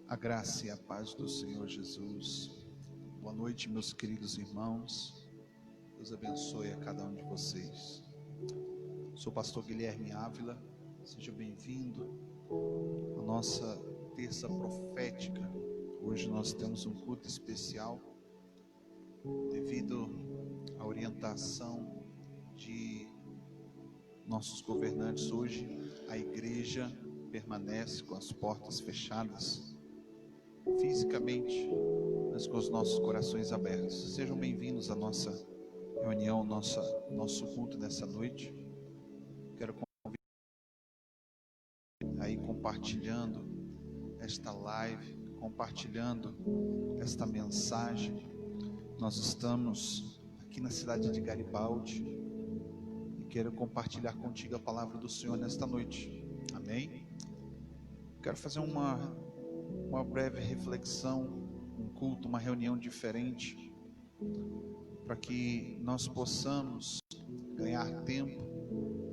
A graça e a paz do Senhor Jesus. Boa noite, meus queridos irmãos. Deus abençoe a cada um de vocês. Sou o pastor Guilherme Ávila. Seja bem-vindo à nossa terça profética. Hoje nós temos um culto especial devido à orientação de nossos governantes. Hoje a igreja permanece com as portas fechadas fisicamente, mas com os nossos corações abertos. Sejam bem-vindos à nossa reunião, nosso culto nessa noite. Quero convidar aí compartilhando esta live, compartilhando esta mensagem. Nós estamos aqui na cidade de Garibaldi e quero compartilhar contigo a palavra do Senhor nesta noite. Amém? Quero fazer uma breve reflexão, um culto, uma reunião diferente, para que nós possamos ganhar tempo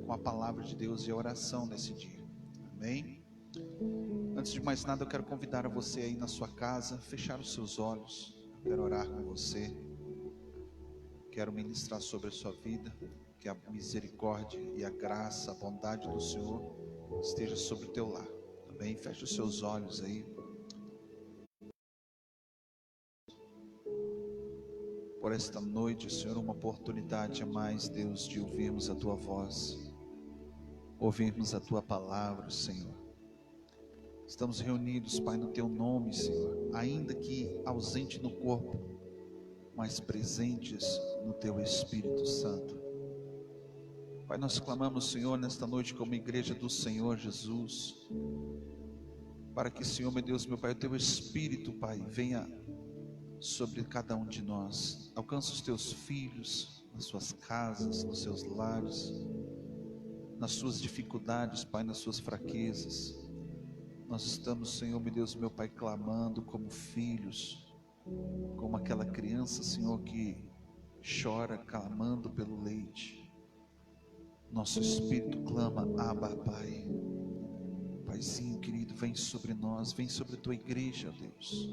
com a palavra de Deus e a oração nesse dia. Amém? Antes de mais nada, eu quero convidar a você aí na sua casa, fechar os seus olhos. Eu quero orar com você, quero ministrar sobre a sua vida, que a misericórdia e a graça, a bondade do Senhor esteja sobre o teu lar. Amém? Feche os seus olhos aí. Por esta noite, Senhor, uma oportunidade a mais, Deus, de ouvirmos a Tua voz, ouvirmos a Tua palavra, Senhor. Estamos reunidos, Pai, no Teu nome, Senhor, ainda que ausente no corpo, mas presentes no Teu Espírito Santo. Pai, nós clamamos, Senhor, nesta noite como igreja do Senhor Jesus, para que, Senhor, meu Deus, meu Pai, o Teu Espírito, Pai, venha sobre cada um de nós, alcança os teus filhos, nas suas casas, nos seus lares, nas suas dificuldades, Pai, nas suas fraquezas. Nós estamos, Senhor, meu Deus, meu Pai, clamando como filhos, como aquela criança, Senhor, que chora, clamando pelo leite. Nosso espírito clama, Abba, Pai. Paizinho querido, vem sobre nós, vem sobre a tua igreja, Deus.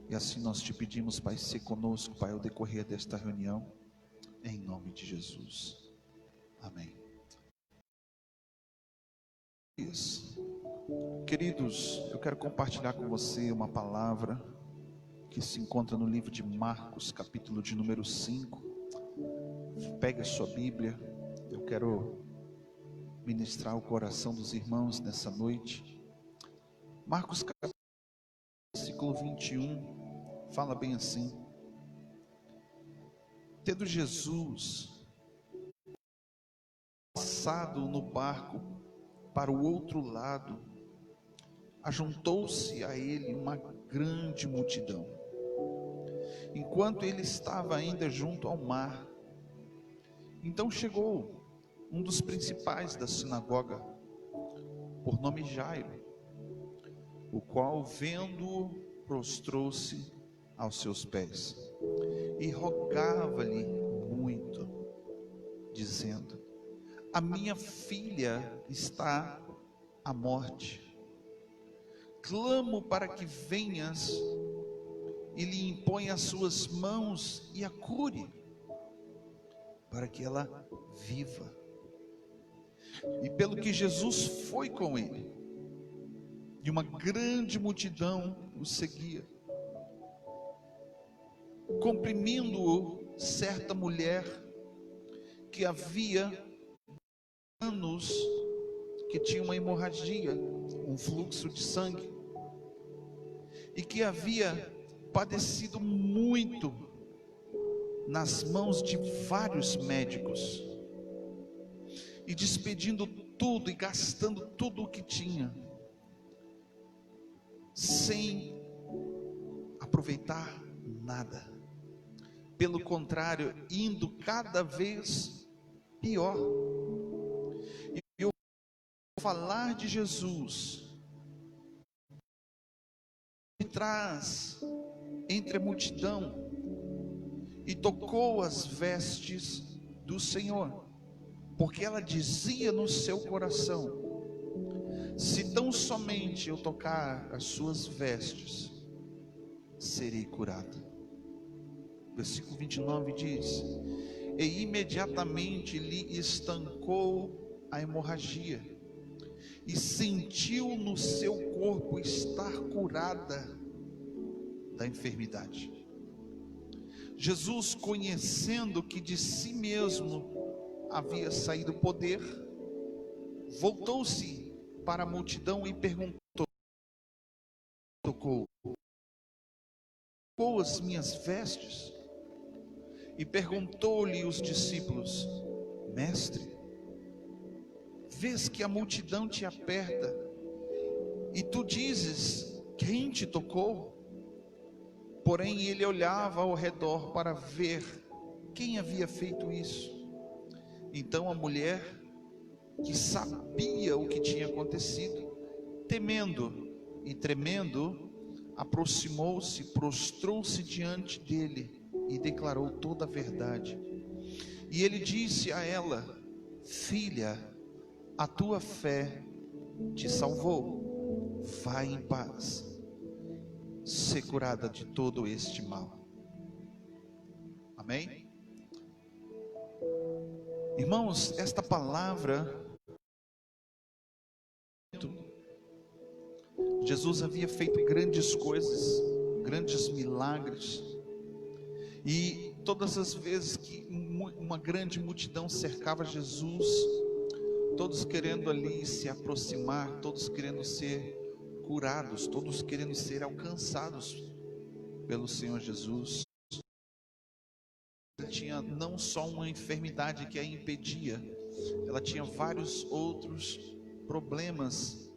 E assim nós te pedimos, Pai, ser conosco, Pai, ao decorrer desta reunião, em nome de Jesus. Amém. Queridos, eu quero compartilhar com você uma palavra que se encontra no livro de Marcos, capítulo de número 5. Pegue a sua Bíblia, eu quero ministrar o coração dos irmãos nessa noite. Marcos, capítulo, versículo 21. Fala bem assim: tendo Jesus passado no barco para o outro lado, ajuntou-se a ele uma grande multidão. Enquanto ele estava ainda junto ao mar, então chegou um dos principais da sinagoga, por nome Jairo, o qual, vendo-o, prostrou-se aos seus pés e rogava-lhe muito, dizendo: a minha filha está à morte, clamo para que venhas e lhe imponha as suas mãos e a cure, para que ela viva. E pelo que Jesus foi com ele, e uma grande multidão o seguia, comprimindo-o, certa mulher que havia anos que tinha uma hemorragia, um fluxo de sangue, e que havia padecido muito nas mãos de vários médicos, e despedindo tudo e gastando tudo o que tinha, sem aproveitar nada. Pelo contrário, indo cada vez pior. E o falar de Jesus traz entre a multidão e tocou as vestes do Senhor, porque ela dizia no seu coração: se tão somente eu tocar as suas vestes, serei curada. Versículo 29 diz: e imediatamente lhe estancou a hemorragia, e sentiu no seu corpo estar curada da enfermidade. Jesus, conhecendo que de si mesmo havia saído poder, voltou-se para a multidão e perguntou: tocou as minhas vestes? E perguntou-lhe os discípulos: mestre, vês que a multidão te aperta, e tu dizes: quem te tocou? Porém ele olhava ao redor para ver quem havia feito isso. Então a mulher, que sabia o que tinha acontecido, temendo e tremendo, aproximou-se, prostrou-se diante dele e declarou toda a verdade. E ele disse a ela: filha, a tua fé te salvou, vai em paz, ser curada de todo este mal. Amém? Irmãos, esta palavra, Jesus havia feito grandes coisas, grandes milagres, e todas as vezes que uma grande multidão cercava Jesus, todos querendo ali se aproximar, todos querendo ser curados, todos querendo ser alcançados pelo Senhor Jesus. Ela tinha não só uma enfermidade que a impedia, ela tinha vários outros problemas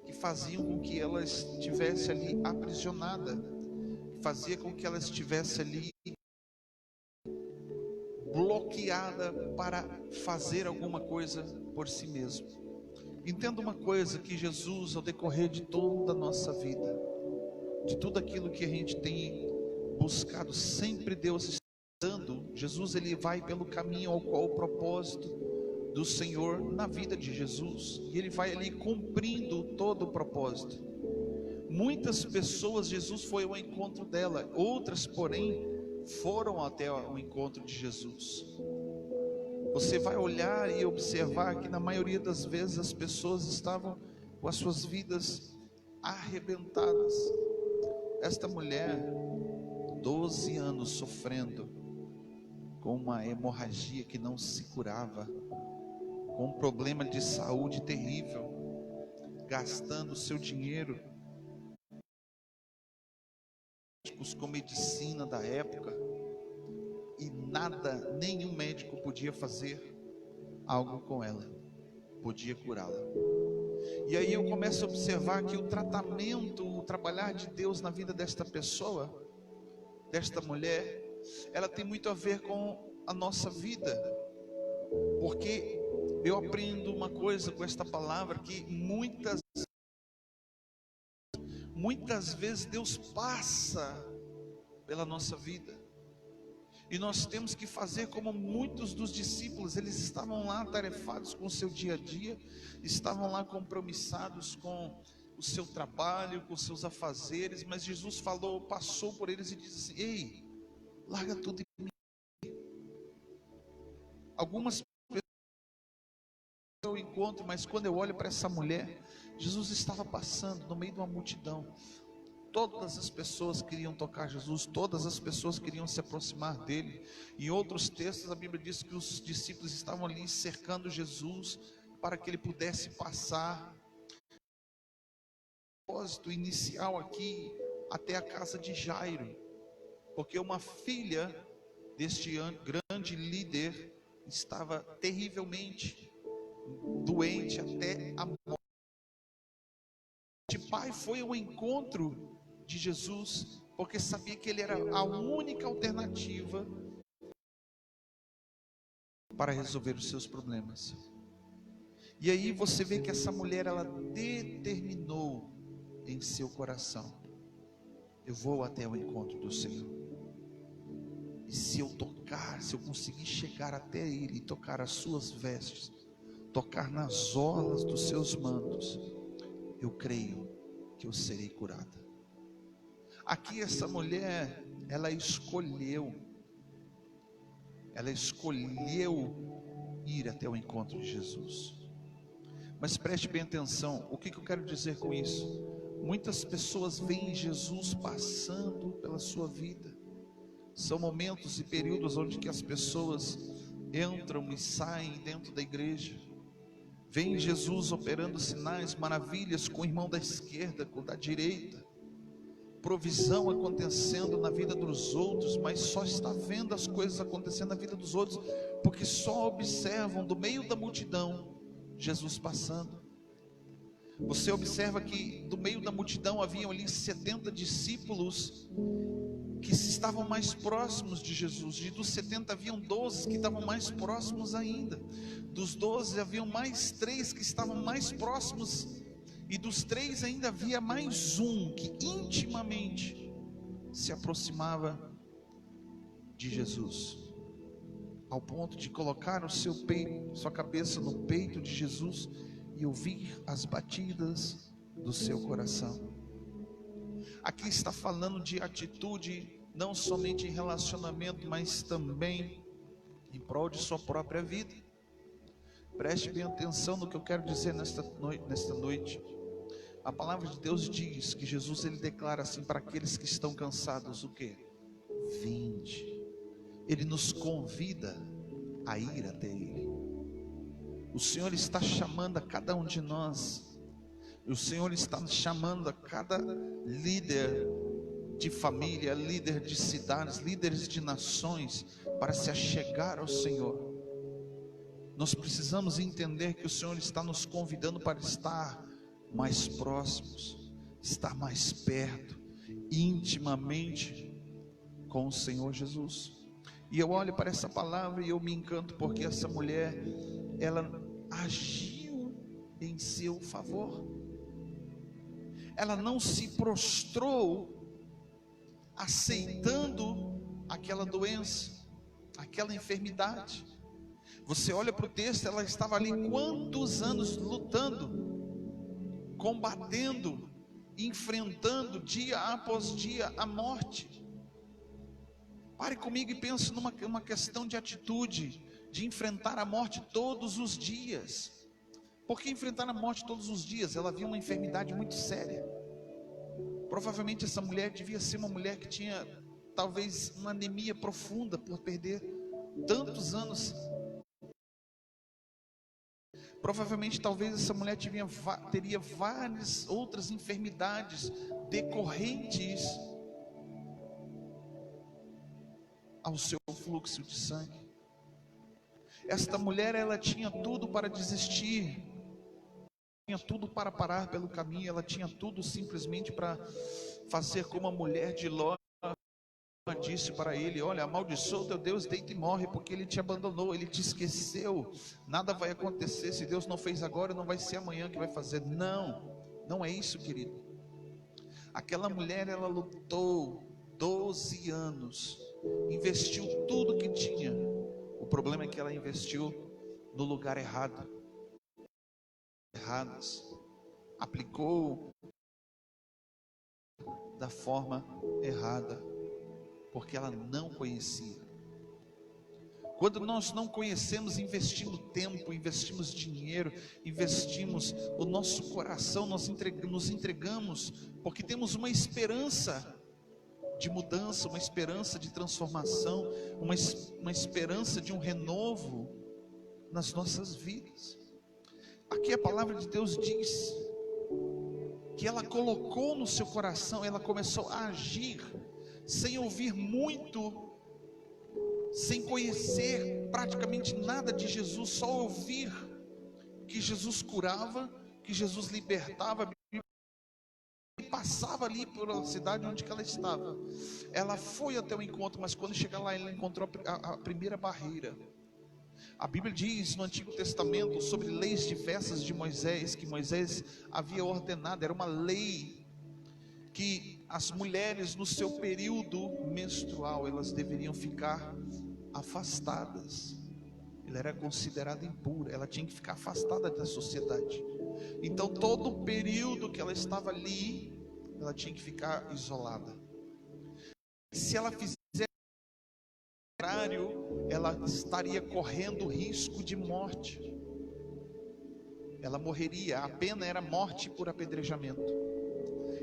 que faziam com que ela estivesse ali aprisionada, fazia com que ela estivesse ali bloqueada para fazer alguma coisa por si mesma. Entenda uma coisa, que Jesus, ao decorrer de toda a nossa vida, de tudo aquilo que a gente tem buscado, sempre Deus está dando. Jesus, ele vai pelo caminho ao qual o propósito do Senhor na vida de Jesus, e ele vai ali cumprindo todo o propósito. Muitas pessoas, Jesus foi ao encontro dela, outras, porém, foram até o encontro de Jesus. Você vai olhar e observar que na maioria das vezes as pessoas estavam com as suas vidas arrebentadas. Esta mulher, 12 anos sofrendo com uma hemorragia que não se curava, com um problema de saúde terrível, gastando seu dinheiro com medicina da época, e nada, nenhum médico podia fazer algo com ela, podia curá-la. E aí eu começo a observar que o tratamento, o trabalhar de Deus na vida desta pessoa, desta mulher, ela tem muito a ver com a nossa vida, porque eu aprendo uma coisa com esta palavra, que muitas vezes Deus passa pela nossa vida, e nós temos que fazer como muitos dos discípulos. Eles estavam lá atarefados com o seu dia a dia, estavam lá compromissados com o seu trabalho, com os seus afazeres, mas Jesus passou por eles e disse assim: ei, larga tudo em mim. Algumas pessoas eu encontro, mas quando eu olho para essa mulher, Jesus estava passando no meio de uma multidão. Todas as pessoas queriam tocar Jesus, todas as pessoas queriam se aproximar dele. Em outros textos a Bíblia diz que os discípulos estavam ali cercando Jesus para que ele pudesse passar. O propósito inicial aqui, até a casa de Jairo, porque uma filha deste grande líder estava terrivelmente doente até a morte. Este pai foi ao encontro de Jesus, porque sabia que ele era a única alternativa para resolver os seus problemas. E aí você vê que essa mulher, ela determinou em seu coração: eu vou até o encontro do Senhor, e se eu tocar, se eu conseguir chegar até Ele, tocar as suas vestes, tocar nas orlas dos seus mantos, eu creio que eu serei curada. Aqui essa mulher, ela escolheu ir até o encontro de Jesus. Mas preste bem atenção, o que eu quero dizer com isso? Muitas pessoas veem Jesus passando pela sua vida. São momentos e períodos onde que as pessoas entram e saem dentro da igreja. Veem Jesus operando sinais, maravilhas com o irmão da esquerda, com o da direita. Provisão acontecendo na vida dos outros, mas só está vendo as coisas acontecendo na vida dos outros, porque só observam do meio da multidão Jesus passando. Você observa que do meio da multidão haviam ali 70 discípulos que estavam mais próximos de Jesus. E dos 70 haviam 12 que estavam mais próximos ainda. Dos 12 haviam mais 3 que estavam mais próximos. E dos 3 ainda havia mais um que intimamente se aproximava de Jesus, ao ponto de colocar sua cabeça no peito de Jesus e ouvir as batidas do seu coração. Aqui está falando de atitude, não somente em relacionamento, mas também em prol de sua própria vida. Preste bem atenção no que eu quero dizer nesta noite. A palavra de Deus diz que Jesus, ele declara assim para aqueles que estão cansados, o quê? Vinde. Ele nos convida a ir até Ele. O Senhor está chamando a cada um de nós. O Senhor está chamando a cada líder de família, líder de cidades, líderes de nações, para se achegar ao Senhor. Nós precisamos entender que o Senhor está nos convidando para estar mais próximos, estar mais perto, intimamente com o Senhor Jesus. E eu olho para essa palavra e eu me encanto, porque essa mulher, ela agiu em seu favor. Ela não se prostrou aceitando aquela doença, aquela enfermidade. Você olha para o texto, ela estava ali quantos anos lutando, combatendo, enfrentando dia após dia a morte. Pare comigo e pense numa questão de atitude, de enfrentar a morte todos os dias. Por que enfrentar a morte todos os dias? Ela havia uma enfermidade muito séria. Provavelmente essa mulher devia ser uma mulher que tinha talvez uma anemia profunda por perder tantos anos. Provavelmente talvez essa mulher teria várias outras enfermidades decorrentes ao seu fluxo de sangue. Esta mulher, ela tinha tudo para desistir, tinha tudo para parar pelo caminho, ela tinha tudo simplesmente para fazer como a mulher de Ló disse para ele: olha, amaldiçoa o teu Deus, deita e morre, porque ele te abandonou, ele te esqueceu, nada vai acontecer, se Deus não fez agora, não vai ser amanhã que vai fazer. Não é isso, querido. Aquela mulher, ela lutou 12 anos, investiu tudo que tinha. O problema é que ela investiu no lugar errado, aplicou da forma errada, porque ela não conhecia. Quando nós não conhecemos, investimos tempo, investimos dinheiro, investimos o nosso coração, nós nos entregamos, porque temos uma esperança de mudança, uma esperança de transformação, uma esperança de um renovo nas nossas vidas. Aqui a palavra de Deus diz que ela colocou no seu coração, ela começou a agir, sem ouvir muito, sem conhecer praticamente nada de Jesus, só ouvir que Jesus curava, que Jesus libertava, e passava ali pela cidade onde ela estava. Ela foi até o encontro, mas quando chega lá, ela encontrou a primeira barreira. A Bíblia diz no Antigo Testamento sobre leis diversas de Moisés, que Moisés havia ordenado, era uma lei que as mulheres no seu período menstrual, elas deveriam ficar afastadas. ela era considerada impura, ela tinha que ficar afastada da sociedade. Então todo o período que ela estava ali, ela tinha que ficar isolada. Se ela fizer o contrário, ela estaria correndo risco de morte. Ela morreria, a pena era morte por apedrejamento.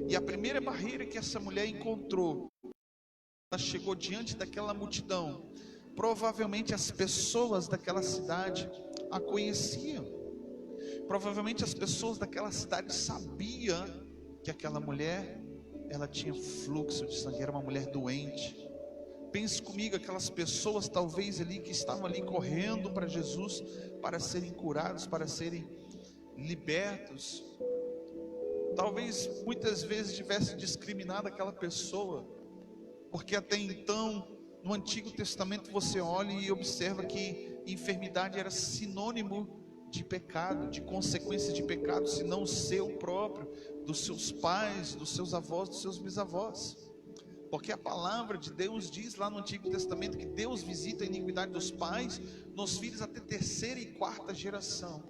E a primeira barreira que essa mulher encontrou, ela chegou diante daquela multidão. Provavelmente as pessoas daquela cidade a conheciam. Provavelmente as pessoas daquela cidade sabiam que aquela mulher, ela tinha fluxo de sangue, era uma mulher doente. Pense comigo, aquelas pessoas talvez ali que estavam ali correndo para Jesus, para serem curados, para serem libertos. Talvez muitas vezes tivesse discriminado aquela pessoa, porque até então, no Antigo Testamento, você olha e observa que enfermidade era sinônimo de pecado, de consequência de pecado, se não o seu próprio, dos seus pais, dos seus avós, dos seus bisavós. Porque a palavra de Deus diz lá no Antigo Testamento que Deus visita a iniquidade dos pais nos filhos até terceira e quarta geração.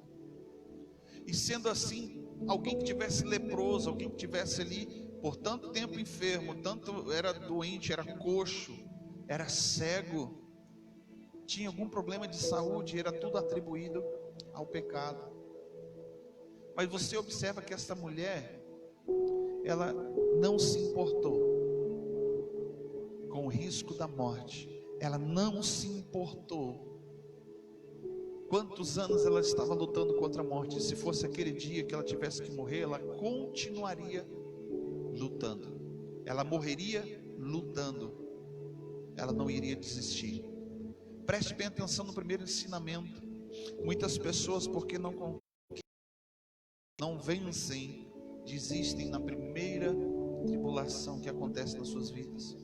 E sendo assim, alguém que tivesse leproso, alguém que tivesse ali por tanto tempo enfermo, tanto era doente, era coxo, era cego, tinha algum problema de saúde, era tudo atribuído ao pecado. Mas você observa que essa mulher, ela não se importou com o risco da morte, ela não se importou. Quantos anos ela estava lutando contra a morte? Se fosse aquele dia que ela tivesse que morrer, ela continuaria lutando, ela morreria lutando, ela não iria desistir. Preste bem atenção no primeiro ensinamento. Muitas pessoas, porque não vencem, desistem na primeira tribulação que acontece nas suas vidas.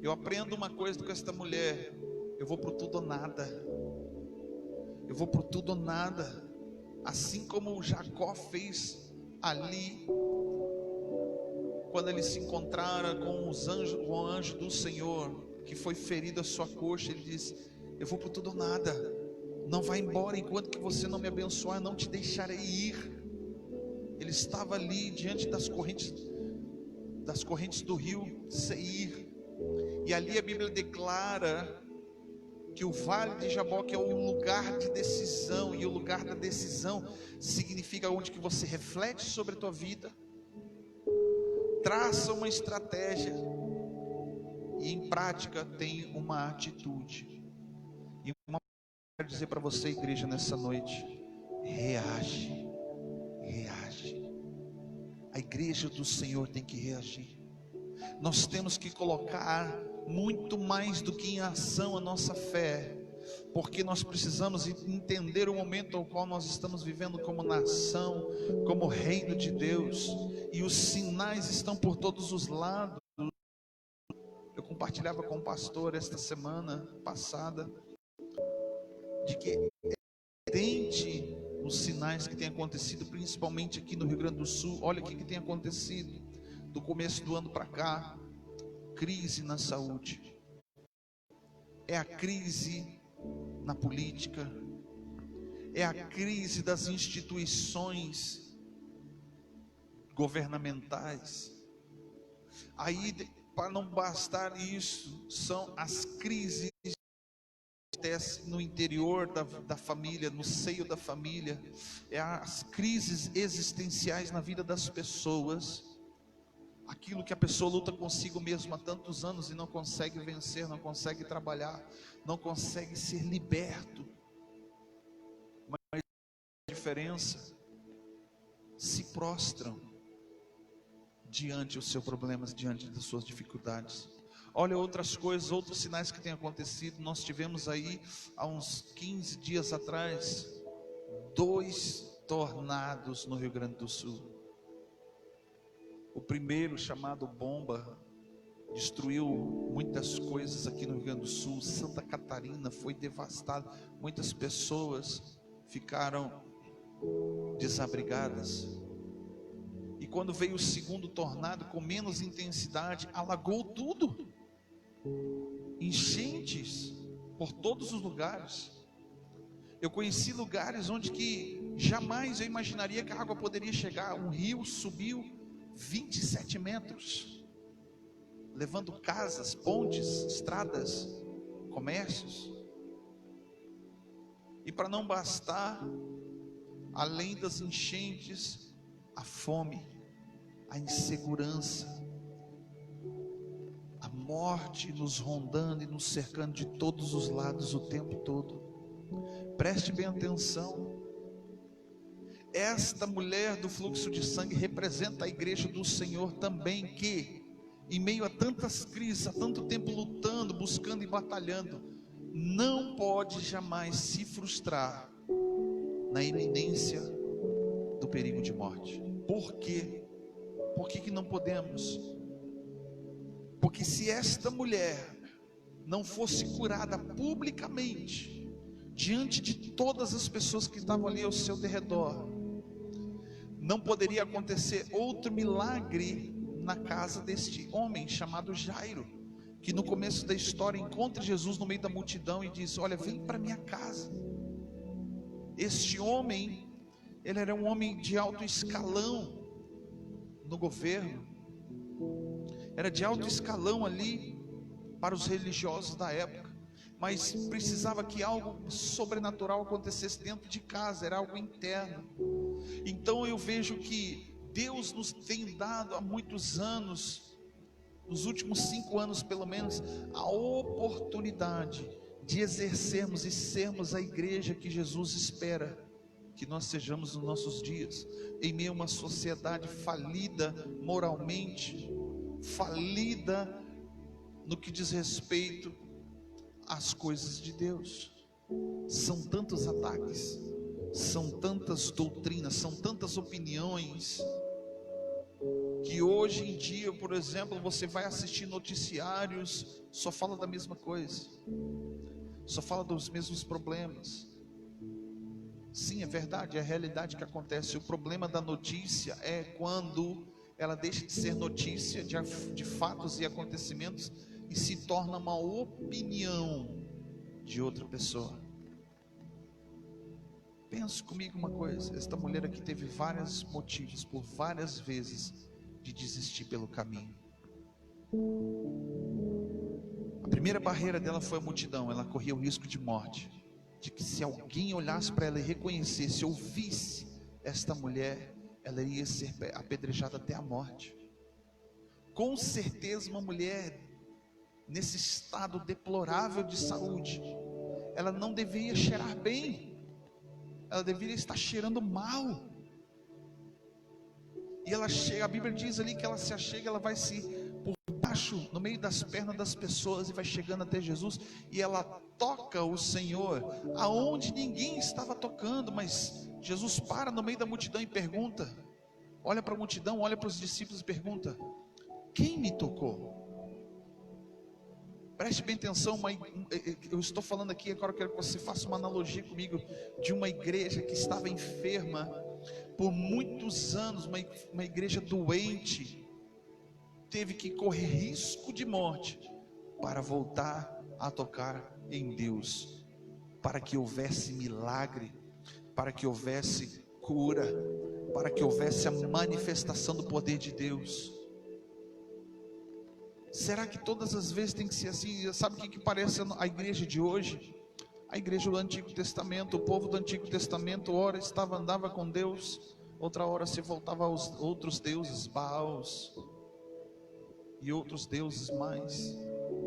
Eu aprendo uma coisa com esta mulher: eu vou pro tudo ou nada. Eu vou pro tudo ou nada. Assim como Jacó fez ali, quando ele se encontrara com o anjo do Senhor, que foi ferido a sua coxa, ele disse: eu vou pro tudo ou nada. Não vai embora enquanto que você não me abençoar, não te deixarei ir. Ele estava ali diante das correntes do rio Seir. E ali a Bíblia declara que o vale de Jaboque é um lugar de decisão, e o lugar da decisão significa onde que você reflete sobre a tua vida, traça uma estratégia e em prática tem uma atitude. E uma coisa que eu quero dizer para você, igreja, nessa noite: reage. A igreja do Senhor tem que reagir. Nós temos que colocar muito mais do que em ação a nossa fé, porque nós precisamos entender o momento ao qual nós estamos vivendo como nação, como reino de Deus, e os sinais estão por todos os lados. Eu compartilhava com o pastor esta semana passada, de que é evidente os sinais que têm acontecido, principalmente aqui no Rio Grande do Sul. Olha o que tem acontecido do começo do ano para cá: crise na saúde, é a crise na política, é a crise das instituições governamentais. Aí, para não bastar isso, são as crises que acontecem no interior da família, no seio da família, é as crises existenciais na vida das pessoas. Aquilo que a pessoa luta consigo mesma há tantos anos e não consegue vencer, não consegue trabalhar, não consegue ser liberto. Mas a diferença, se prostram diante dos seus problemas, diante das suas dificuldades. Olha outras coisas, outros sinais que têm acontecido. Nós tivemos aí, há uns 15 dias atrás, 2 tornados no Rio Grande do Sul. O primeiro, chamado Bomba, destruiu muitas coisas aqui no Rio Grande do Sul. Santa Catarina foi devastada, muitas pessoas ficaram desabrigadas. E quando veio o segundo tornado, com menos intensidade, alagou tudo, enchentes por todos os lugares. Eu conheci lugares onde que jamais eu imaginaria que a água poderia chegar. Um rio subiu 27 metros, levando casas, pontes, estradas, comércios. E para não bastar, além das enchentes, a fome, a insegurança, a morte nos rondando e nos cercando de todos os lados o tempo todo. Preste bem atenção. Esta mulher do fluxo de sangue representa a igreja do Senhor também, que em meio a tantas crises, há tanto tempo lutando, buscando e batalhando, não pode jamais se frustrar na iminência do perigo de morte. Por quê? Por que não podemos? Porque se esta mulher não fosse curada publicamente, diante de todas as pessoas que estavam ali ao seu derredor, não poderia acontecer outro milagre na casa deste homem chamado Jairo, que no começo da história encontra Jesus no meio da multidão e diz: olha, vem para minha casa. Este homem, ele era um homem de alto escalão no governo, era de alto escalão ali para os religiosos da época, mas precisava que algo sobrenatural acontecesse dentro de casa, era algo interno. Então eu vejo que Deus nos tem dado há muitos anos, nos últimos 5 anos pelo menos, a oportunidade de exercermos e sermos a igreja que Jesus espera que nós sejamos nos nossos dias, em meio a uma sociedade falida moralmente, falida no que diz respeito às coisas de Deus. São tantos ataques, são tantas doutrinas, são tantas opiniões, que hoje em dia, por exemplo, você vai assistir noticiários, só fala da mesma coisa, só fala dos mesmos problemas. Sim, é verdade, é a realidade que acontece. O problema da notícia é quando ela deixa de ser notícia de fatos e acontecimentos e se torna uma opinião de outra pessoa. Pense comigo uma coisa: esta mulher aqui teve vários motivos, por várias vezes, de desistir pelo caminho. A primeira barreira dela foi a multidão. Ela corria o risco de morte, de que se alguém olhasse para ela e reconhecesse, ouvisse esta mulher, ela iria ser apedrejada até a morte. Com certeza uma mulher nesse estado deplorável de saúde, ela não deveria cheirar bem, ela deveria estar cheirando mal. E ela chega, a Bíblia diz ali que ela se achega, ela vai se por baixo, no meio das pernas das pessoas, e vai chegando até Jesus, e ela toca o Senhor, aonde ninguém estava tocando, mas Jesus para no meio da multidão e pergunta, olha para a multidão, olha para os discípulos e pergunta: quem me tocou? Preste bem atenção, eu estou falando aqui agora, eu quero que você faça uma analogia comigo, de uma igreja que estava enferma por muitos anos, uma igreja doente, teve que correr risco de morte para voltar a tocar em Deus, para que houvesse milagre, para que houvesse cura, para que houvesse a manifestação do poder de Deus. Será que todas as vezes tem que ser assim? Sabe o que parece a igreja de hoje? A igreja do Antigo Testamento. O povo do Antigo Testamento, ora andava com Deus, outra hora se voltava aos outros deuses, Baals e outros deuses mais.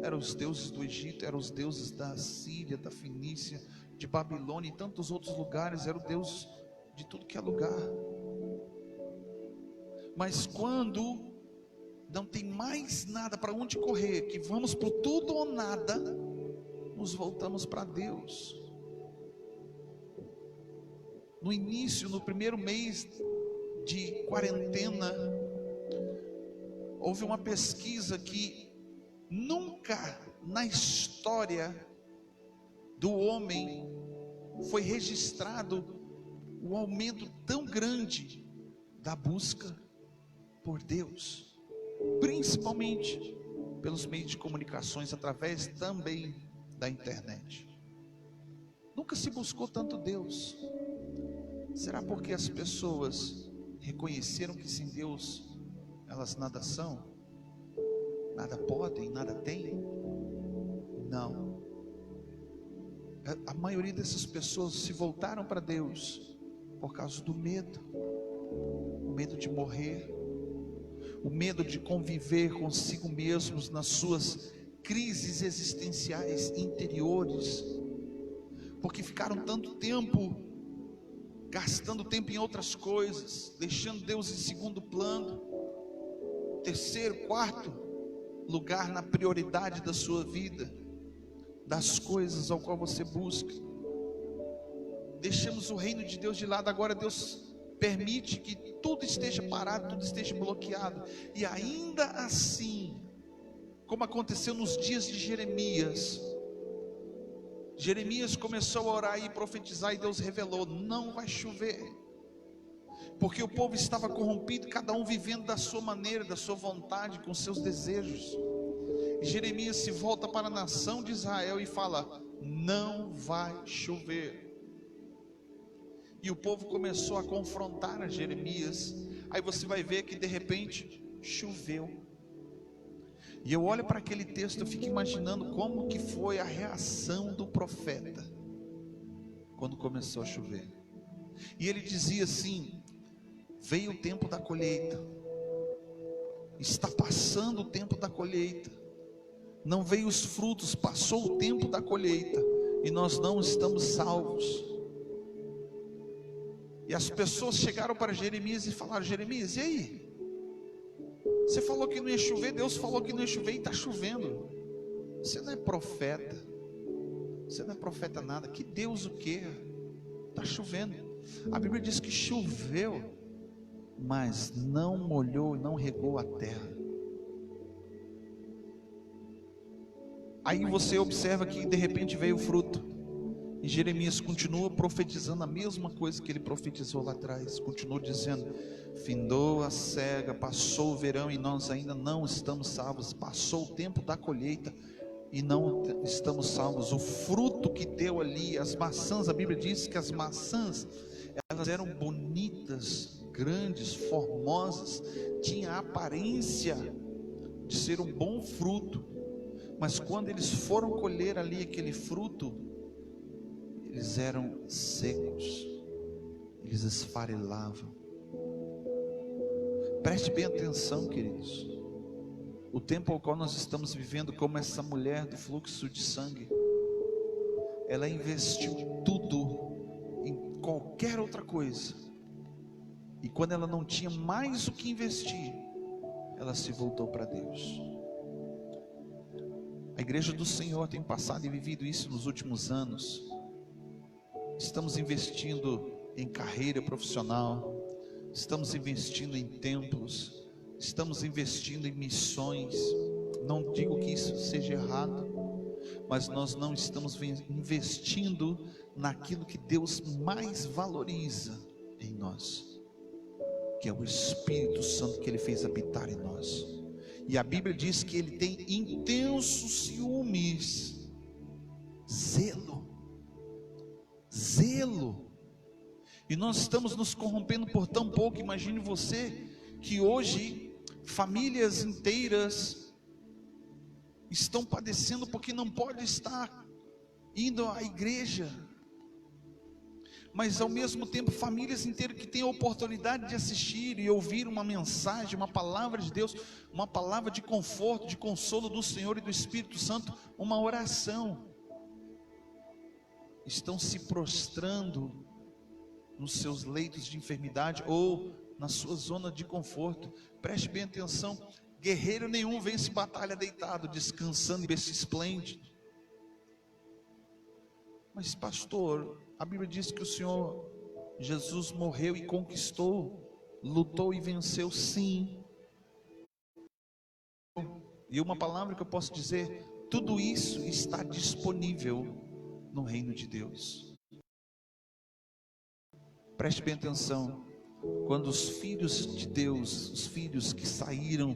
Eram os deuses do Egito, eram os deuses da Síria, da Fenícia, de Babilônia e tantos outros lugares. Era o Deus de tudo que é lugar. Mas quando não tem mais nada para onde correr, que vamos para o tudo ou nada, nos voltamos para Deus. No início, no primeiro mês de quarentena, houve uma pesquisa que nunca na história do homem foi registrado um aumento tão grande da busca por Deus, principalmente pelos meios de comunicações, através também da internet. Nunca se buscou tanto Deus. Será porque as pessoas reconheceram que sem Deus elas nada são, nada podem, nada têm? Não. A maioria dessas pessoas se voltaram para Deus por causa do medo. O medo de morrer, o medo de conviver consigo mesmos nas suas crises existenciais interiores, porque ficaram tanto tempo gastando tempo em outras coisas, deixando Deus em segundo plano, terceiro, quarto lugar na prioridade da sua vida, das coisas ao qual você busca. Deixamos o reino de Deus de lado. Agora Deus permite que tudo esteja parado, tudo esteja bloqueado, e ainda assim, como aconteceu nos dias de Jeremias, Jeremias começou a orar e profetizar, e Deus revelou: não vai chover, porque o povo estava corrompido, cada um vivendo da sua maneira, da sua vontade, com seus desejos. E Jeremias se volta para a nação de Israel e fala: não vai chover. E o povo começou a confrontar a Jeremias. Aí você vai ver que de repente choveu. E eu olho para aquele texto, eu fico imaginando como que foi a reação do profeta quando começou a chover. E ele dizia assim: veio o tempo da colheita, está passando o tempo da colheita, não veio os frutos, passou o tempo da colheita, e nós não estamos salvos. E as pessoas chegaram para Jeremias e falaram: Jeremias, e aí? Você falou que não ia chover, Deus falou que não ia chover e está chovendo. Você não é profeta, você não é profeta nada. Que Deus o quê? Está chovendo. A Bíblia diz que choveu, mas não molhou, não regou a terra. Aí você observa que de repente veio o fruto. E Jeremias continua profetizando a mesma coisa que ele profetizou lá atrás. Continua dizendo: findou a cega, passou o verão e nós ainda não estamos salvos. Passou o tempo da colheita e não estamos salvos. O fruto que deu ali, as maçãs, a Bíblia diz que as maçãs, elas eram bonitas, grandes, formosas, tinha a aparência de ser um bom fruto. Mas quando eles foram colher ali aquele fruto, eles eram secos, eles esfarelavam. Preste bem atenção, queridos. O tempo ao qual nós estamos vivendo, como essa mulher do fluxo de sangue, ela investiu tudo em qualquer outra coisa, e quando ela não tinha mais o que investir, ela se voltou para Deus. A igreja do Senhor tem passado e vivido isso nos últimos anos. Estamos investindo em carreira profissional, estamos investindo em templos, estamos investindo em missões. Não digo que isso seja errado, mas nós não estamos investindo naquilo que Deus mais valoriza em nós, que é o Espírito Santo que Ele fez habitar em nós. E a Bíblia diz que Ele tem intensos ciúmes, zelo, e nós estamos nos corrompendo por tão pouco. Imagine você que hoje famílias inteiras estão padecendo porque não pode estar indo à igreja, mas ao mesmo tempo famílias inteiras que têm a oportunidade de assistir e ouvir uma mensagem, uma palavra de Deus, uma palavra de conforto, de consolo do Senhor e do Espírito Santo, uma oração, estão se prostrando nos seus leitos de enfermidade ou na sua zona de conforto. Preste bem atenção: guerreiro nenhum vence batalha deitado, descansando em berço esplêndido. Mas pastor, a Bíblia diz que o Senhor Jesus morreu e conquistou, lutou e venceu. Sim. E uma palavra que eu posso dizer: tudo isso está disponível no reino de Deus. Preste bem atenção: quando os filhos de Deus, os filhos que saíram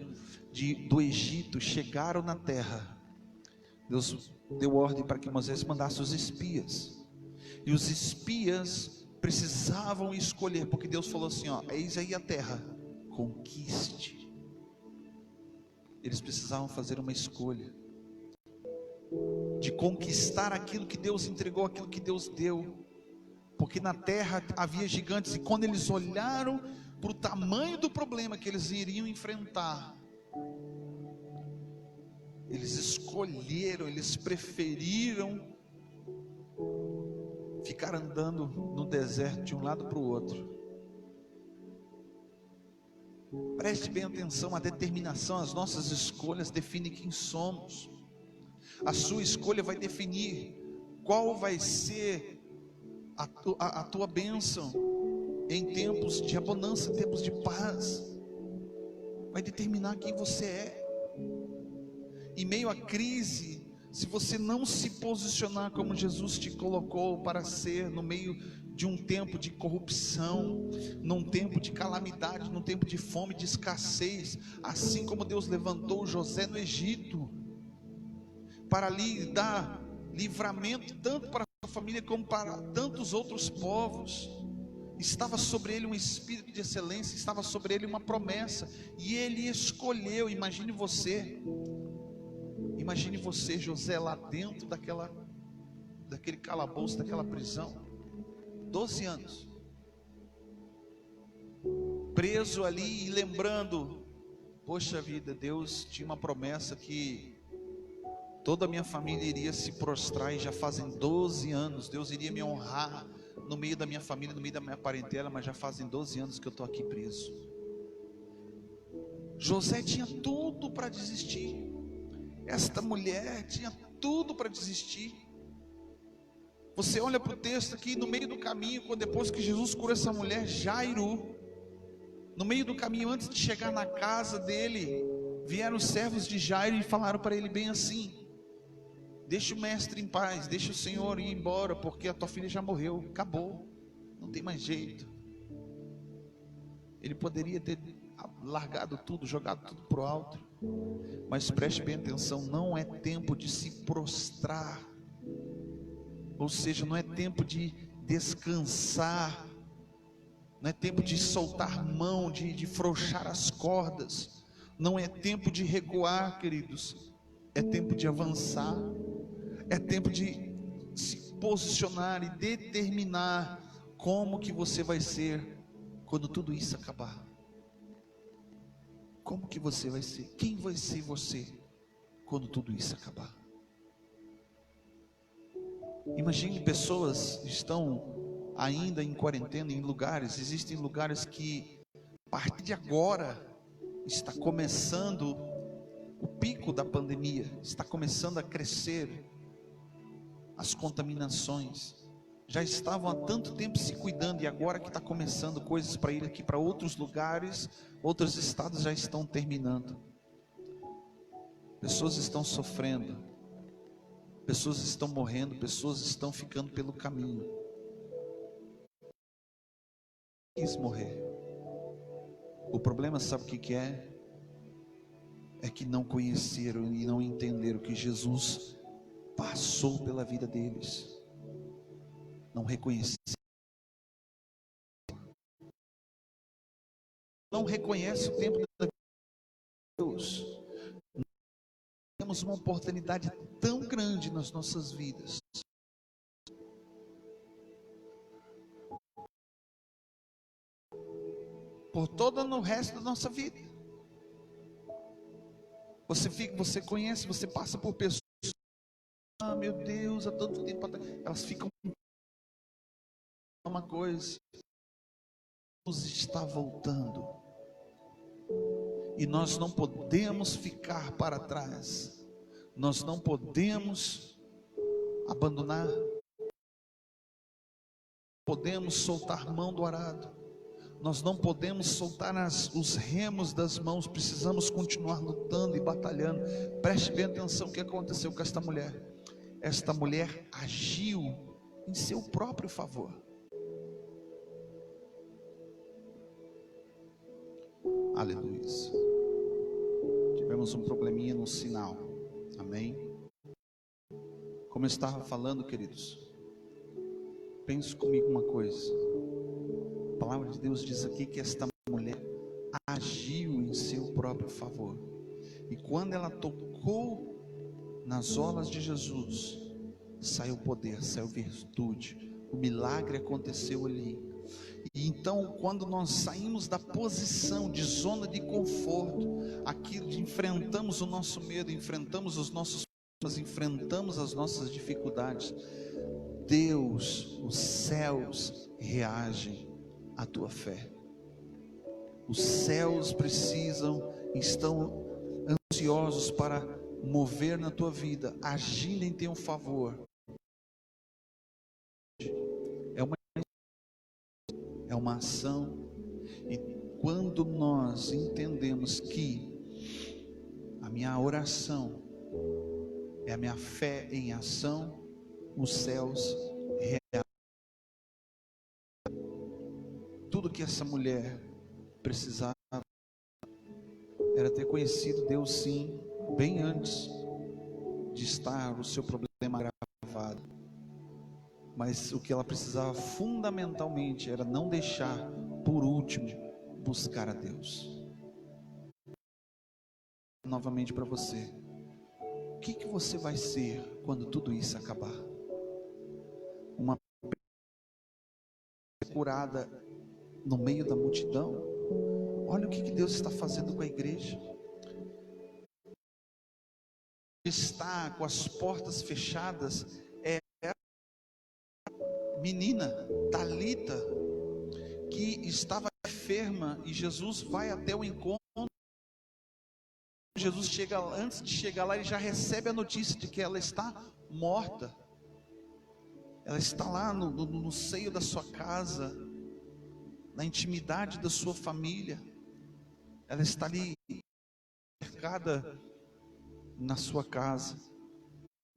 do Egito, chegaram na terra, Deus deu ordem para que Moisés mandasse os espias. E os espias precisavam escolher, porque Deus falou assim: ó, eis aí a terra, conquiste. Eles precisavam fazer uma escolha de conquistar aquilo que Deus entregou, aquilo que Deus deu, porque na terra havia gigantes, e quando eles olharam para o tamanho do problema que eles iriam enfrentar, eles escolheram, eles preferiram ficar andando no deserto de um lado para o outro. Preste bem atenção, a determinação, as nossas escolhas definem quem somos. A sua escolha vai definir qual vai ser a tua bênção em tempos de abundância, em tempos de paz. Vai determinar quem você é. Em meio à crise, se você não se posicionar como Jesus te colocou para ser, no meio de um tempo de corrupção, num tempo de calamidade, num tempo de fome, de escassez, assim como Deus levantou José no Egito, para lhe dar livramento, tanto para a sua família, como para tantos outros povos, estava sobre ele um espírito de excelência, estava sobre ele uma promessa, e ele escolheu. Imagine você, José, lá dentro daquele calabouço, daquela prisão, 12 anos, preso ali, e lembrando, poxa vida, Deus tinha uma promessa que toda a minha família iria se prostrar, e já fazem 12 anos, Deus iria me honrar no meio da minha família, no meio da minha parentela, mas já fazem 12 anos que eu estou aqui preso. José tinha tudo para desistir, esta mulher tinha tudo para desistir. Você olha para o texto aqui, no meio do caminho, depois que Jesus cura essa mulher, Jairo, no meio do caminho, antes de chegar na casa dele, vieram os servos de Jairo e falaram para ele bem assim: deixa o mestre em paz, deixa o Senhor ir embora, porque a tua filha já morreu, acabou, não tem mais jeito. Ele poderia ter largado tudo, jogado tudo para o alto, mas preste bem atenção, não é tempo de se prostrar, ou seja, não é tempo de descansar, não é tempo de soltar mão, de afrouxar as cordas, não é tempo de recuar, queridos, é tempo de avançar, é tempo de se posicionar e determinar como que você vai ser quando tudo isso acabar. Como que você vai ser? Quem vai ser você quando tudo isso acabar? Imagine, pessoas estão ainda em quarentena em lugares, existem lugares que a partir de agora está começando o pico da pandemia, está começando a crescer as contaminações. Já estavam há tanto tempo se cuidando, e agora que está começando coisas para ir aqui para outros lugares, outros estados já estão terminando. Pessoas estão sofrendo, pessoas estão morrendo, pessoas estão ficando pelo caminho. Quis morrer. O problema, sabe o que é? É que não conheceram e não entenderam que Jesus passou pela vida deles. Não reconheceram. Não reconhece o tempo da vida de Deus. Nós temos uma oportunidade tão grande nas nossas vidas. Por todo o resto da nossa vida. Você conhece, você passa por pessoas, ah, meu Deus, há tanto tempo atrás, elas ficam uma coisa, Jesus está voltando, e nós não podemos ficar para trás, nós não podemos abandonar, podemos soltar mão do arado, nós não podemos soltar os remos das mãos, precisamos continuar lutando e batalhando. Preste bem atenção o que aconteceu com esta mulher. Esta mulher agiu em seu próprio favor. Aleluia. Tivemos um probleminha no sinal. Amém. Como eu estava falando, queridos, Pense comigo uma coisa. A palavra de Deus diz aqui que esta mulher agiu em seu próprio favor. E quando ela tocou nas orlas de Jesus, saiu poder, saiu virtude. O milagre aconteceu ali. E então, quando nós saímos da posição de zona de conforto, aqui enfrentamos o nosso medo, enfrentamos os nossos problemas, enfrentamos as nossas dificuldades, Deus, os céus reagem à tua fé. Os céus estão ansiosos para mover na tua vida, agindo em teu favor. É uma ação. E quando nós entendemos que a minha oração é a minha fé em ação, os céus reagem. Tudo que essa mulher precisava era ter conhecido Deus, sim, bem antes de estar o seu problema agravado. Mas o que ela precisava fundamentalmente era não deixar, por último, buscar a Deus. Novamente para você, o que você vai ser quando tudo isso acabar? Uma curada no meio da multidão? Olha o que Deus está fazendo com a igreja. Está com as portas fechadas, menina Talita, que estava enferma, e Jesus vai até o encontro. Jesus chega, antes de chegar lá, ele já recebe a notícia de que ela está morta. Ela está lá no seio da sua casa, na intimidade da sua família. Ela está ali cercada na sua casa.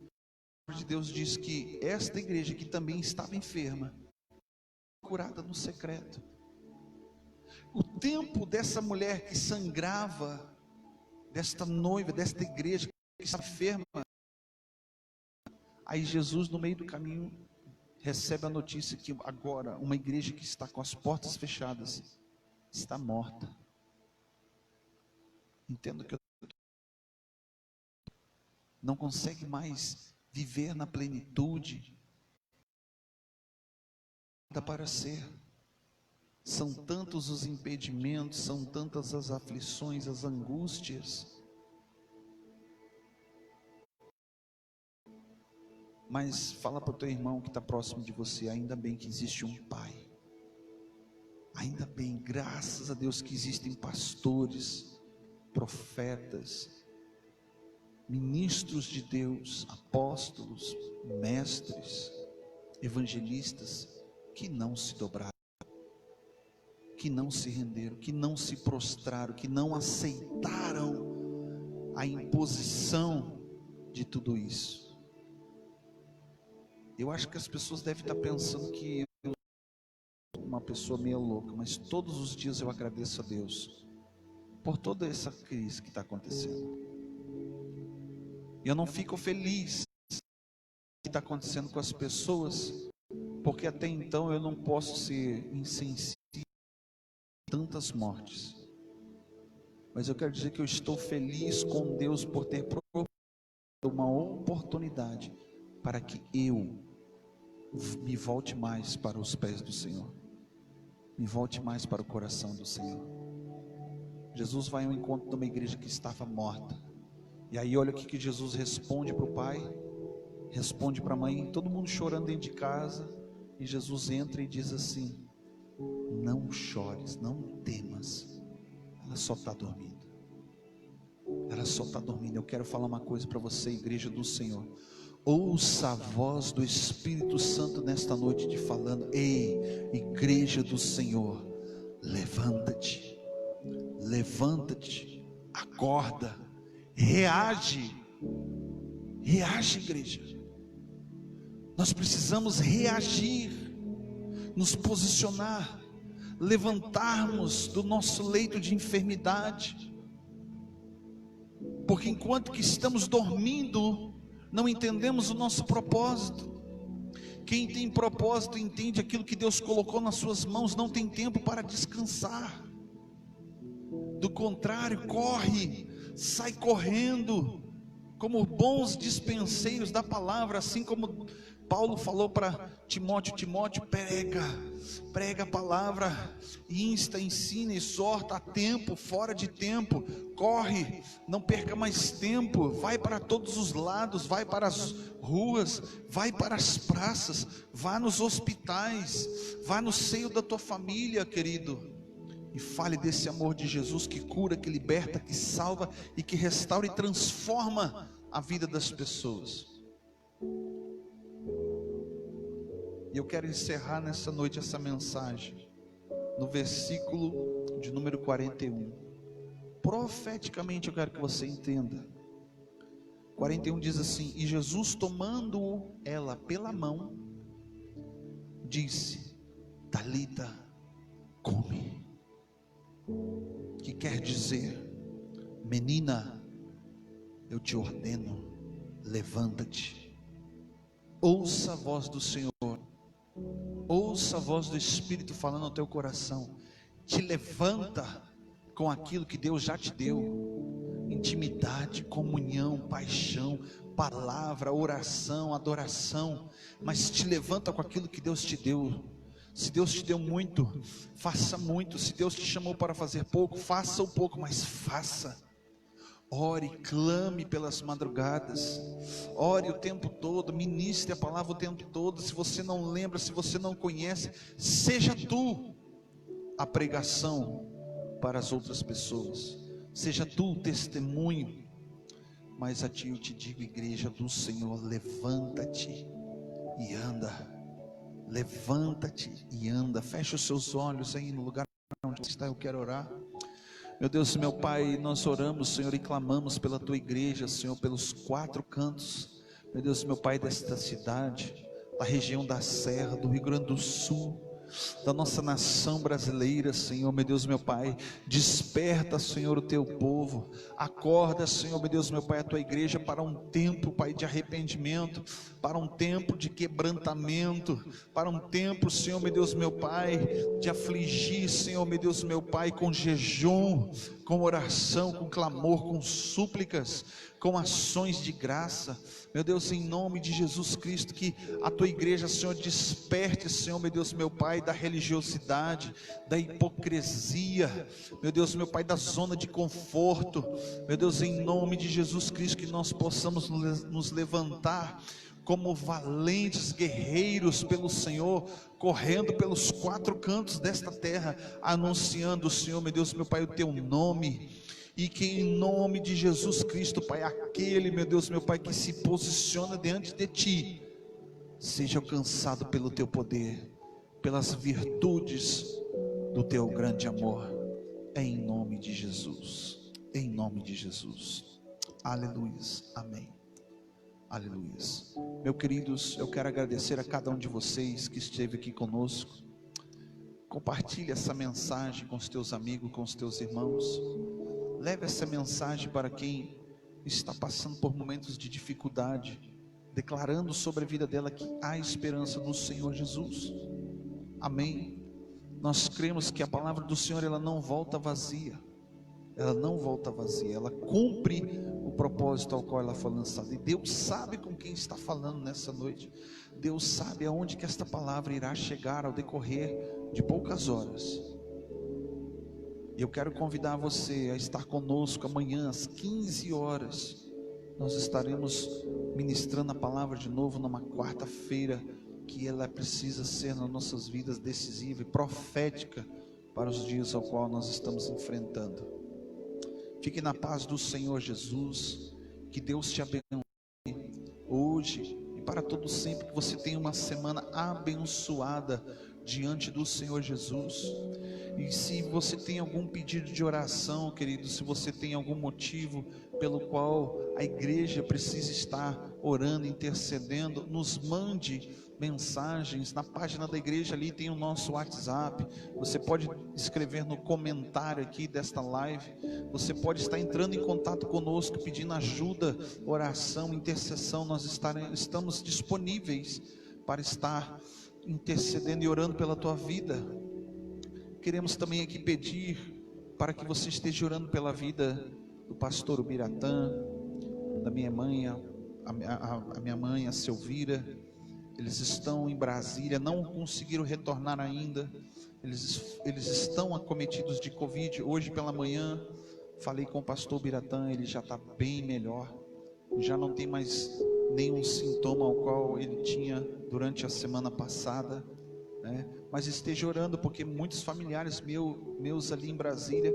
A palavra de Deus diz que esta igreja, que também estava enferma, foi curada no secreto. O tempo dessa mulher que sangrava, desta noiva, desta igreja que estava enferma, aí Jesus, no meio do caminho, recebe a notícia que agora uma igreja que está com as portas fechadas está morta. Entendo que não consegue mais viver na plenitude para ser. São tantos os impedimentos, são tantas as aflições, as angústias. Mas fala para o teu irmão que está próximo de você: ainda bem que existe um pai. Ainda bem, graças a Deus, que existem pastores, profetas, ministros de Deus, apóstolos, mestres, evangelistas, que não se dobraram, que não se renderam, que não se prostraram, que não aceitaram a imposição de tudo isso. Eu acho que as pessoas devem estar pensando que eu sou uma pessoa meio louca, mas todos os dias eu agradeço a Deus por toda essa crise que está acontecendo. Eu não fico feliz com o que está acontecendo com as pessoas, porque até então eu não posso ser insensível a tantas mortes. Mas eu quero dizer que eu estou feliz com Deus por ter providenciado uma oportunidade para que eu me volte mais para os pés do Senhor, me volte mais para o coração do Senhor. Jesus vai ao encontro de uma igreja que estava morta, e aí olha o que Jesus responde para o pai, responde para a mãe, todo mundo chorando dentro de casa, e Jesus entra e diz assim: não chores, não temas, ela só está dormindo. Ela só está dormindo. Eu quero falar uma coisa para você, igreja do Senhor. Ouça a voz do Espírito Santo nesta noite te falando: ei, igreja do Senhor, levanta-te, levanta-te, acorda, reage, reage, igreja. Nós precisamos reagir, nos posicionar, levantarmos do nosso leito de enfermidade, porque enquanto que estamos dormindo, não entendemos o nosso propósito. Quem tem propósito entende aquilo que Deus colocou nas suas mãos, não tem tempo para descansar. Do contrário, corre, sai correndo, como bons dispenseiros da palavra, assim como Paulo falou para Timóteo: Timóteo, prega a palavra, insta, ensina, exorta a tempo, fora de tempo, corre, não perca mais tempo, vai para todos os lados, vai para as ruas, vai para as praças, vá nos hospitais, vá no seio da tua família, querido, e fale desse amor de Jesus que cura, que liberta, que salva e que restaura e transforma a vida das pessoas. E eu quero encerrar nessa noite essa mensagem no versículo de número 41. Profeticamente eu quero que você entenda. 41 diz assim: e Jesus, tomando ela pela mão, disse: Talita, come. Que quer dizer: menina, eu te ordeno, levanta-te. Ouça a voz do Senhor, ouça a voz do Espírito falando ao teu coração. Te levanta com aquilo que Deus já te deu: intimidade, comunhão, paixão, palavra, oração, adoração. Mas te levanta com aquilo que Deus te deu. Se Deus te deu muito, faça muito. Se Deus te chamou para fazer pouco, faça o pouco, mas faça. Ore, clame pelas madrugadas, ore o tempo todo, ministre a palavra o tempo todo. Se você não lembra, se você não conhece, seja tu a pregação para as outras pessoas, seja tu o testemunho. Mas a ti eu te digo, igreja do Senhor, levanta-te e anda. Levanta-te e anda. Fecha os seus olhos aí no lugar onde você está. Eu quero orar. Meu Deus, meu Pai, nós oramos, Senhor, e clamamos pela tua igreja, Senhor, pelos 4 cantos, meu Deus, meu Pai, desta cidade, da região da Serra, do Rio Grande do Sul, da nossa nação brasileira, Senhor, meu Deus, meu Pai. Desperta, Senhor, o teu povo. Acorda, Senhor, meu Deus, meu Pai, a tua igreja para um tempo, Pai, de arrependimento, para um tempo de quebrantamento, para um tempo, Senhor, meu Deus, meu Pai, de afligir, Senhor, meu Deus, meu Pai, com jejum, com oração, com clamor, com súplicas, com ações de graça. Meu Deus, em nome de Jesus Cristo, que a tua igreja, Senhor, desperte, Senhor, meu Deus, meu Pai, da religiosidade, da hipocrisia, meu Deus, meu Pai, da zona de conforto. Meu Deus, em nome de Jesus Cristo, que nós possamos nos levantar como valentes guerreiros pelo Senhor, correndo pelos 4 cantos desta terra, anunciando, Senhor, meu Deus, meu Pai, o teu nome. E que em nome de Jesus Cristo, Pai, aquele, meu Deus, meu Pai, que se posiciona diante de ti, seja alcançado pelo teu poder, pelas virtudes do teu grande amor, em nome de Jesus, em nome de Jesus. Aleluia, amém. Aleluia. Meus queridos, eu quero agradecer a cada um de vocês que esteve aqui conosco. Compartilhe essa mensagem com os teus amigos, com os teus irmãos. Leve essa mensagem para quem está passando por momentos de dificuldade, declarando sobre a vida dela que há esperança no Senhor Jesus. Amém. Nós cremos que a palavra do Senhor, ela não volta vazia. Ela não volta vazia, ela cumpre o propósito ao qual ela foi lançada. E Deus sabe com quem está falando nessa noite. Deus sabe aonde que esta palavra irá chegar ao decorrer de poucas horas. E eu quero convidar você a estar conosco amanhã às 15 horas. Nós estaremos ministrando a palavra de novo numa quarta-feira, que ela precisa ser nas nossas vidas decisiva e profética para os dias ao qual nós estamos enfrentando. Fique na paz do Senhor Jesus. Que Deus te abençoe hoje e para todo sempre. Que você tenha uma semana abençoada diante do Senhor Jesus. E se você tem algum pedido de oração, querido, se você tem algum motivo pelo qual a igreja precisa estar orando, intercedendo, nos mande mensagens. Na página da igreja ali tem o nosso WhatsApp. Você pode escrever no comentário aqui desta live. Você pode estar entrando em contato conosco, pedindo ajuda, oração, intercessão. Nós estamos disponíveis para estar intercedendo e orando pela tua vida. Queremos também aqui pedir para que você esteja orando pela vida do pastor Ubiratã, da minha mãe, a minha mãe, a Silvira. Eles estão em Brasília, não conseguiram retornar ainda. Eles estão acometidos de Covid. Hoje pela manhã falei com o pastor Ubiratã, ele já está bem melhor, já não tem mais nenhum sintoma ao qual ele tinha durante a semana passada, né? Mas esteja orando, porque muitos familiares meus ali em Brasília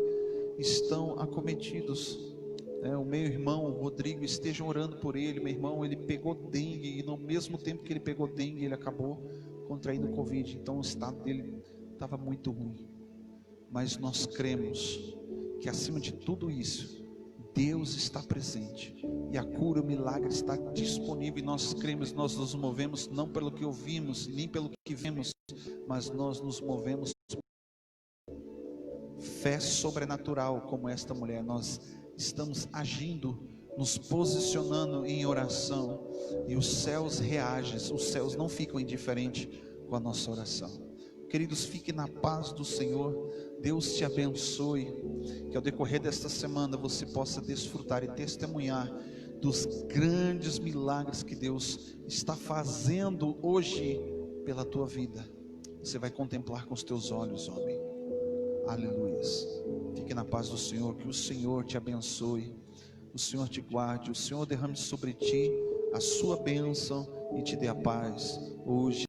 estão acometidos, né? O meu irmão, o Rodrigo, esteja orando por ele. Meu irmão, ele pegou dengue, e no mesmo tempo que ele pegou dengue, ele acabou contraindo Covid, então o estado dele estava muito ruim. Mas nós cremos que acima de tudo isso, Deus está presente, e a cura, o milagre está disponível, e nós cremos. Nós nos movemos não pelo que ouvimos, nem pelo que vemos, mas nós nos movemos fé sobrenatural, como esta mulher. Nós estamos agindo, nos posicionando em oração, e os céus reagem, os céus não ficam indiferentes com a nossa oração. Queridos, fiquem na paz do Senhor. Deus te abençoe, que ao decorrer desta semana você possa desfrutar e testemunhar dos grandes milagres que Deus está fazendo hoje pela tua vida. Você vai contemplar com os teus olhos, homem. Aleluia. Fique na paz do Senhor, que o Senhor te abençoe, o Senhor te guarde, o Senhor derrame sobre ti a sua bênção e te dê a paz hoje.